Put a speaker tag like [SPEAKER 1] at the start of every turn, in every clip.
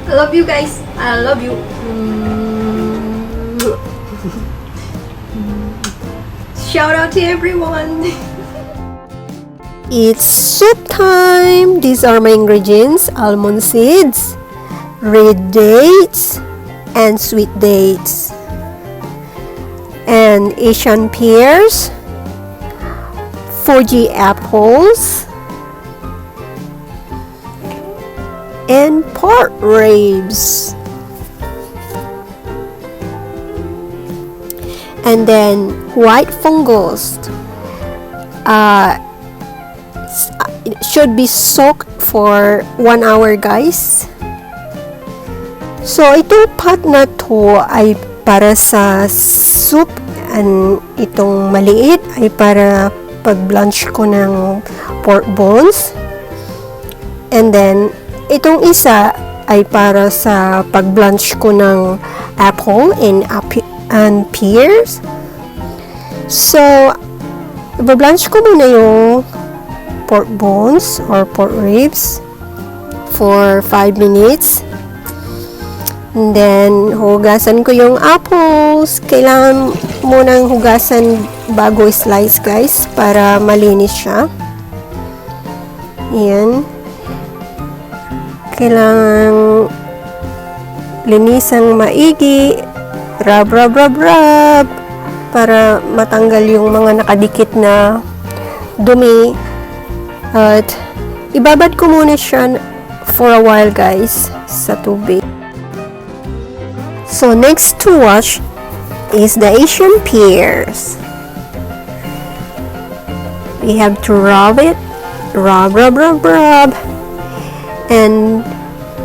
[SPEAKER 1] I love you guys. I love you. Shout out to everyone.
[SPEAKER 2] It's soup time! These are my ingredients: almond seeds, red dates, and sweet dates, and Asian pears, Fuji apples, and pork ribs. And then white fungus. It should be soaked for 1 hour, guys. So itong pot na to ay para sa soup, and itong maliit ay para pag-blanch ko ng pork bones. And then itong isa ay para sa pag-blanch ko ng apple and pears. So i-blanch ko muna yung pork bones or pork ribs for 5 minutes. And then hugasan ko yung apples. Kailangan munang hugasan bago slice, guys, para malinis siya. Ayan. Kailangan linisang maigi. Rub para matanggal yung mga nakadikit na dumi. At ibabad ko muna siya for a while, guys, sa tubig. So next to wash is the Asian pears. We have to rub it, rub, and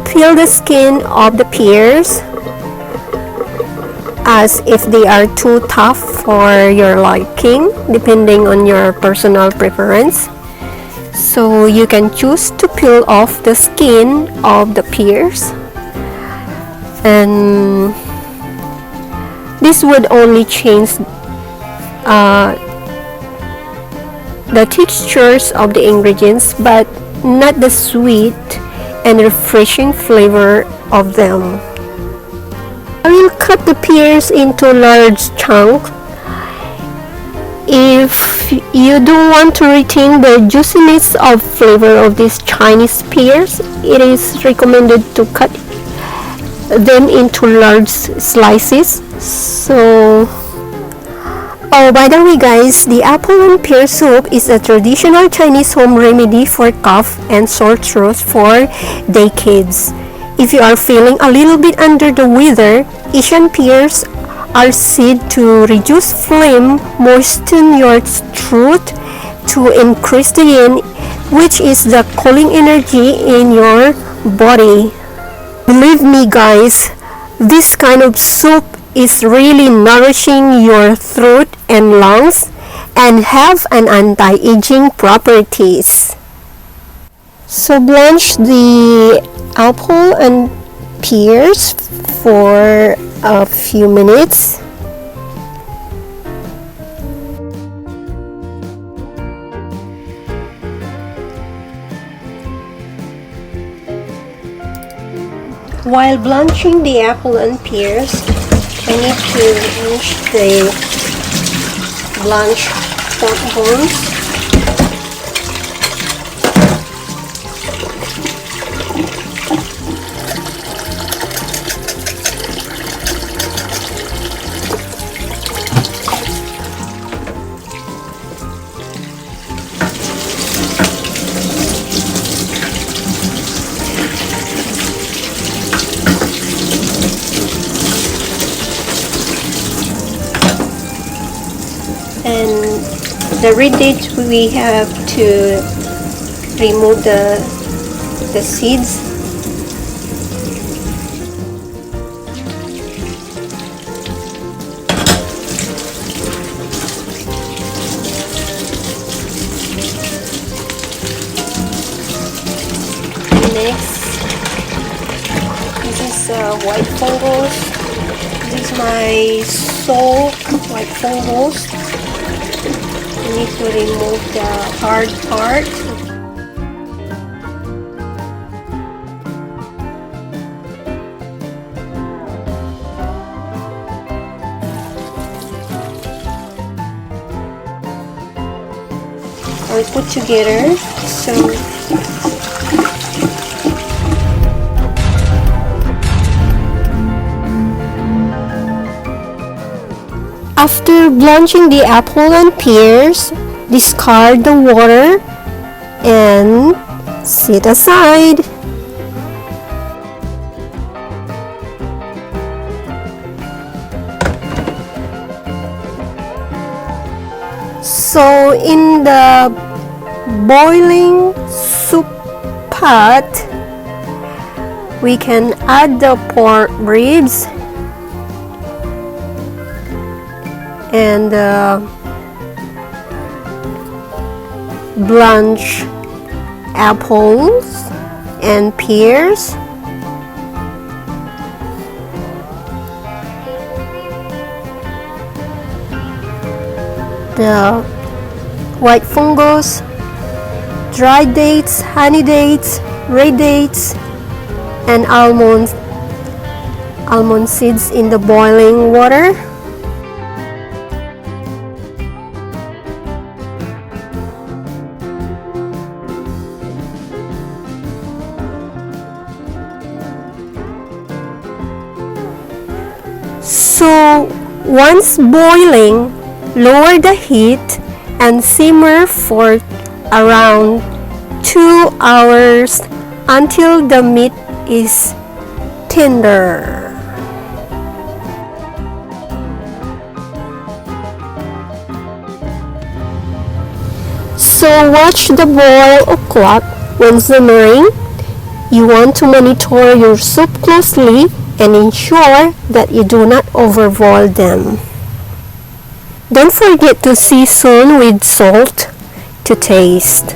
[SPEAKER 2] peel the skin of the pears as if they are too tough for your liking, depending on your personal preference. So you can choose to peel off the skin of the pears, and this would only change the textures of the ingredients, but not the sweet and refreshing flavor of them. I will cut the pears into large chunks. If you don't want to retain the juiciness of flavor of these Chinese pears, it is recommended to cut them into large slices. So, oh, by the way, guys, the apple and pear soup is a traditional Chinese home remedy for cough and sore throat for decades. If you are feeling a little bit under the weather, Asian pears are said to reduce phlegm, moisten your throat, to increase the yin, which is the cooling energy in your body. Believe me, guys, this kind of soup is really nourishing your throat and lungs and have an anti-aging properties. So blanch the apple and pears for a few minutes. While blanching the apple and pears, I need to rinse the blanched pork bones. And the red dates, we have to remove the seeds. Next, this is white fungus. This is my soaked white fungus. You need to remove the hard part. we put together. So after blanching the apple and pears, discard the water and set aside. So in the boiling soup pot, we can add the pork ribs and blanched apples and pears. The white fungus, dried dates, honey dates, red dates, and almond seeds in the boiling water. So once boiling, lower the heat and simmer for around 2 hours until the meat is tender. So watch the boil o'clock when simmering. You want to monitor your soup closely and ensure that you do not overboil them. Don't forget to season with salt to taste.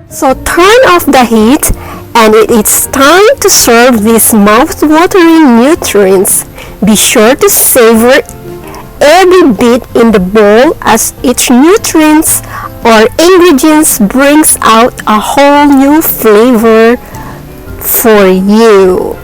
[SPEAKER 2] So turn off the heat and it is time to serve these mouth-watering nutrients. Be sure to savor every bit in the bowl as each nutrients or ingredients brings out a whole new flavor for you.